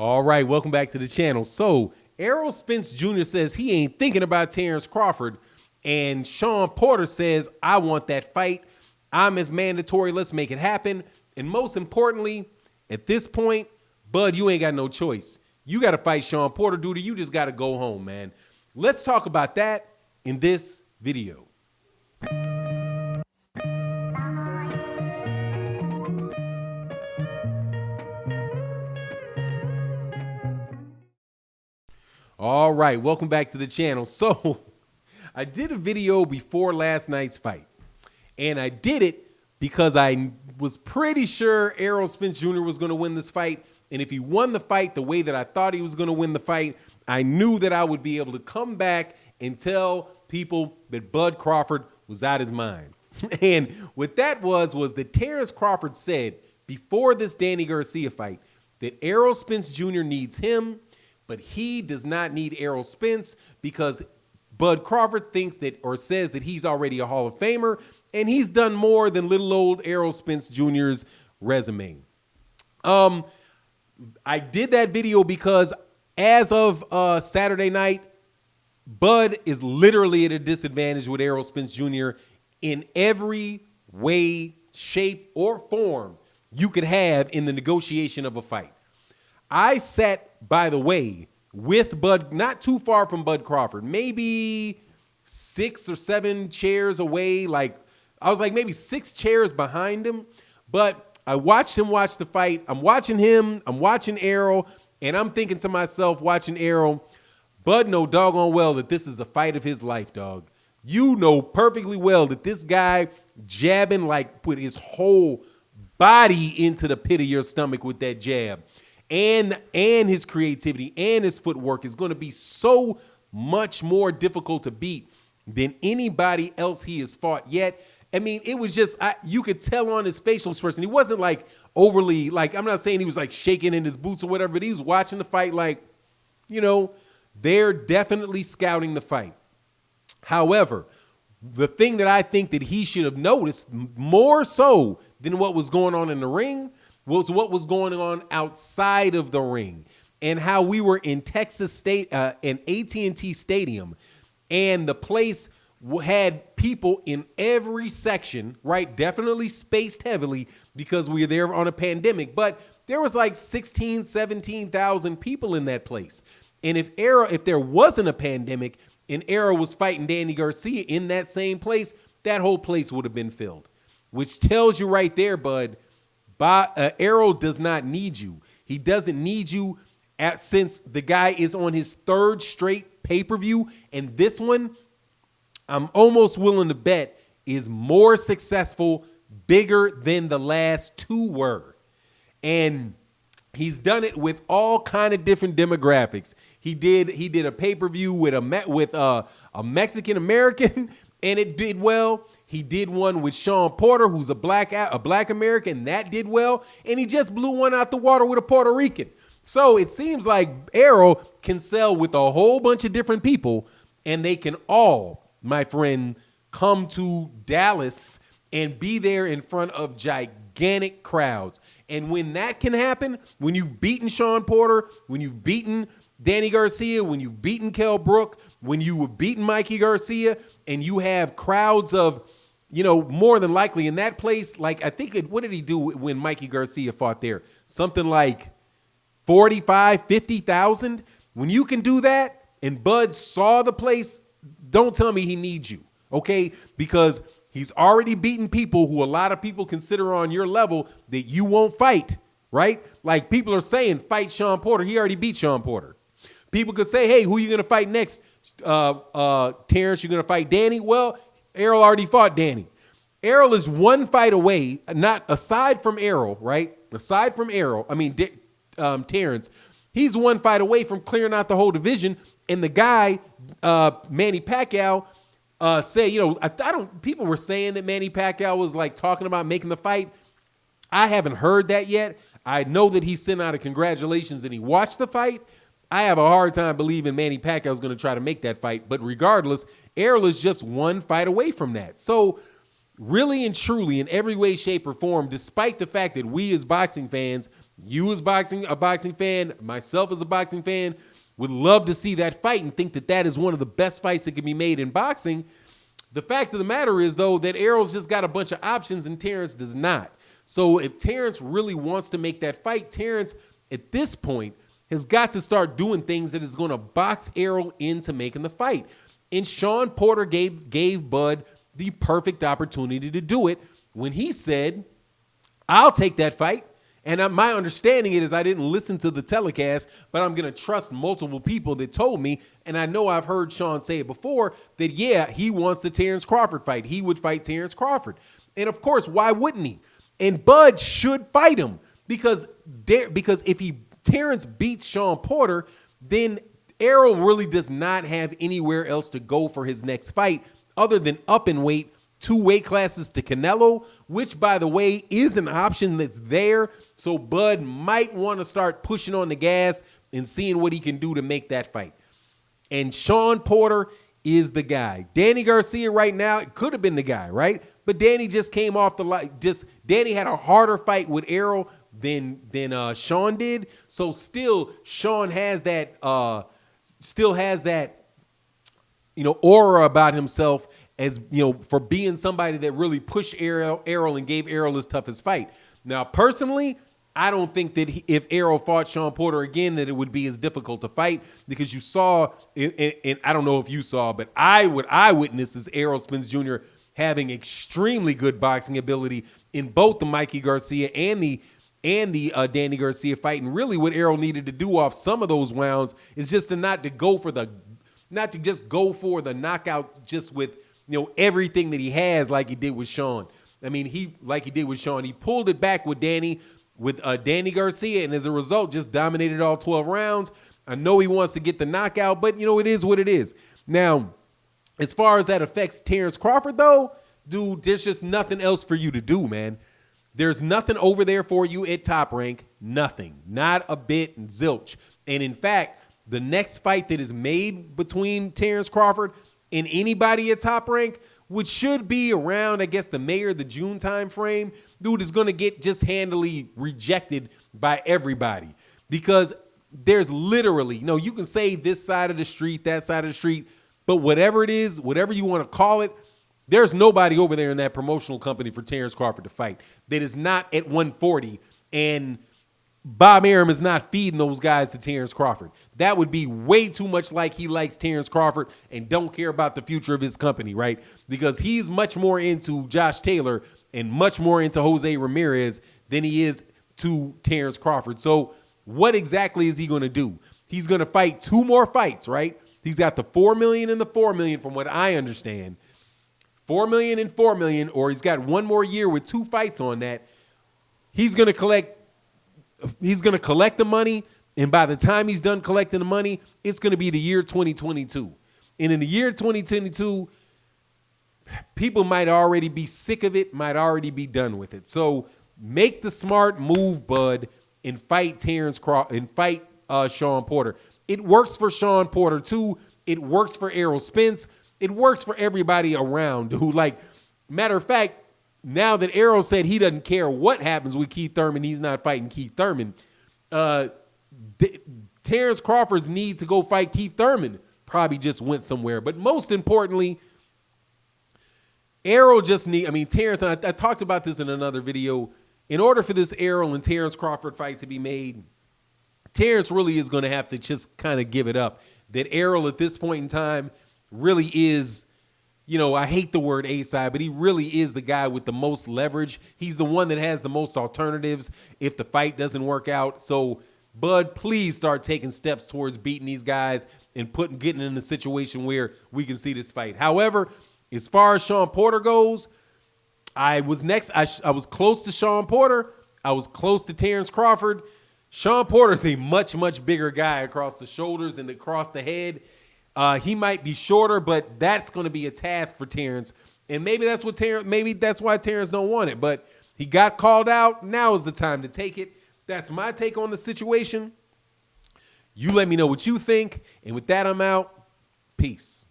All right, welcome back to the channel. So, Errol Spence Jr. says he ain't thinking about Terence Crawford, and Shawn Porter says, I want that fight. I'm as mandatory. Let's make it happen. And most importantly, at this point, Bud, you ain't got no choice. You got to fight Shawn Porter, dude. You just got to go home, man. Let's talk about that in this video. All right, welcome back to the channel. So, I did a video before last night's fight, and I did it because I was pretty sure Errol Spence Jr. was going to win this fight, and if he won the fight the way that I thought he was going to win the fight, I knew that I would be able to come back and tell people that Bud Crawford was out his mind. And what that was that Terence Crawford said before this Danny Garcia fight that Errol Spence Jr. needs him, but he does not need Errol Spence because Bud Crawford thinks that or says that he's already a Hall of Famer and he's done more than little old Errol Spence Jr.'s resume. I did that video because as of Saturday night, Bud is literally at a disadvantage with Errol Spence Jr. in every way, shape, or form you could have in the negotiation of a fight. I sat, by the way, with Bud, not too far from Bud Crawford, maybe 6 or 7 chairs away. I was maybe 6 chairs behind him, but I watched him watch the fight. I'm watching him, I'm watching Errol, and I'm thinking to myself, watching Errol, Bud know doggone well that this is a fight of his life, dog. You know perfectly well that this guy jabbing, put his whole body into the pit of your stomach with that jab. And his creativity and his footwork is going to be so much more difficult to beat than anybody else he has fought yet. I mean, it was just, you could tell on his facial expression. He wasn't overly, I'm not saying he was shaking in his boots or whatever, but he was watching the fight they're definitely scouting the fight. However, the thing that I think that he should have noticed more so than what was going on in the ring was what was going on outside of the ring and how we were in Texas State, in AT&T Stadium, and the place had people in every section, right? Definitely spaced heavily because we were there on a pandemic, but there was 16, 17,000 people in that place. And if there wasn't a pandemic and Errol was fighting Danny Garcia in that same place, that whole place would have been filled, which tells you right there, Bud, Errol does not need you. He doesn't need you since the guy is on his 3rd straight pay-per-view. And this one, I'm almost willing to bet, is more successful, bigger than the last 2 were. And he's done it with all kind of different demographics. He did a pay-per-view with a Mexican American, and it did well. He did one with Shawn Porter, who's a black American, that did well. And he just blew one out the water with a Puerto Rican. So it seems like Errol can sell with a whole bunch of different people, and they can all, my friend, come to Dallas and be there in front of gigantic crowds. And when that can happen, when you've beaten Shawn Porter, when you've beaten Danny Garcia, when you've beaten Kell Brook, when you have beaten Mikey Garcia, and you have crowds of, more than likely in that place, I think, what did he do when Mikey Garcia fought there? Something like 45, 50,000. When you can do that and Bud saw the place, don't tell me he needs you, okay? Because he's already beaten people who a lot of people consider on your level that you won't fight, right? People are saying, fight Shawn Porter. He already beat Shawn Porter. People could say, hey, who are you going to fight next? Terrence, you're going to fight Danny? Well, Errol already fought Danny. Errol is 1 fight away, aside from Errol, right? Aside from Errol, Terrence, he's 1 fight away from clearing out the whole division. And the guy, Manny Pacquiao, said, people were saying that Manny Pacquiao was talking about making the fight. I haven't heard that yet. I know that he sent out a congratulations and he watched the fight. I have a hard time believing Manny Pacquiao is going to try to make that fight. But regardless, Errol is just 1 fight away from that. So really and truly, in every way, shape, or form, despite the fact that we as boxing fans You as a boxing fan, myself as a boxing fan, would love to see that fight and think that that is one of the best fights that can be made in boxing. The fact of the matter is, though, that Errol's just got a bunch of options and Terence does not. So if Terence really wants to make that fight, Terence, at this point, has got to start doing things that is going to box Errol into making the fight. And Shawn Porter gave Bud the perfect opportunity to do it when he said, I'll take that fight. And my understanding is I didn't listen to the telecast, but I'm going to trust multiple people that told me, and I know I've heard Shawn say it before, that, yeah, he wants the Terence Crawford fight. He would fight Terence Crawford. And, of course, why wouldn't he? And Bud should fight him because if Terence beats Shawn Porter, then Errol really does not have anywhere else to go for his next fight other than up in weight, 2 weight classes to Canelo, which, by the way, is an option that's there. So Bud might want to start pushing on the gas and seeing what he can do to make that fight. And Shawn Porter is the guy. Danny Garcia right now, it could have been the guy, right? But Danny just came off the light. Danny had a harder fight with Errol than Shawn did. So still, Shawn has that aura about himself, as for being somebody that really pushed Errol and gave Errol his toughest fight. Now, personally, I don't think that if Errol fought Shawn Porter again, that it would be as difficult to fight, because you saw, and I don't know if you saw, but I witnessed is Errol Spence Jr. having extremely good boxing ability in both the Mikey Garcia and the Danny Garcia fight. And really what Errol needed to do off some of those rounds is just not to just go for the knockout just with everything that he has like he did with Shawn. I mean, he pulled it back with Danny Garcia, and as a result, just dominated all 12 rounds. I know he wants to get the knockout, but it is what it is. Now, as far as that affects Terence Crawford, though, dude, there's just nothing else for you to do, man. There's nothing over there for you at Top Rank. Nothing. Not a bit, zilch. And in fact, the next fight that is made between Terence Crawford and anybody at Top Rank, which should be around, I guess, the May or the June time frame, dude, is going to get just handily rejected by everybody. Because there's literally, you can say this side of the street, that side of the street, but whatever it is, whatever you want to call it, there's nobody over there in that promotional company for Terence Crawford to fight that is not at 140, and Bob Arum is not feeding those guys to Terence Crawford. That would be way too much like he likes Terence Crawford and don't care about the future of his company, right? Because he's much more into Josh Taylor and much more into Jose Ramirez than he is to Terence Crawford. So what exactly is he going to do? He's going to fight 2 more fights, right? He's got the $4 million and the $4 million from what I understand. $4 million and $4 million, or he's got 1 more year with 2 fights on that. He's going to collect the money, and by the time he's done collecting the money, it's going to be the year 2022. And in the year 2022, people might already be sick of it, might already be done with it. So make the smart move, Bud, and fight Terence Crawford and fight Shawn Porter. It works for Shawn Porter too. It works for Errol Spence. It works for everybody around. Who, matter of fact, now that Errol said he doesn't care what happens with Keith Thurman, he's not fighting Keith Thurman. Terence Crawford's need to go fight Keith Thurman probably just went somewhere. But most importantly, Errol just Terence, and I talked about this in another video. In order for this Errol and Terence Crawford fight to be made, Terence really is going to have to just kind of give it up. That Errol at this point in time really is, I hate the word A-side, but he really is the guy with the most leverage. He's the one that has the most alternatives if the fight doesn't work out. So, Bud, please start taking steps towards beating these guys and getting in a situation where we can see this fight. However, as far as Shawn Porter goes, I was close to Shawn Porter. I was close to Terence Crawford. Shawn Porter's a much, much bigger guy across the shoulders and across the head. He might be shorter, but that's going to be a task for Terence. And maybe that's why Terence don't want it. But he got called out. Now is the time to take it. That's my take on the situation. You let me know what you think. And with that, I'm out. Peace.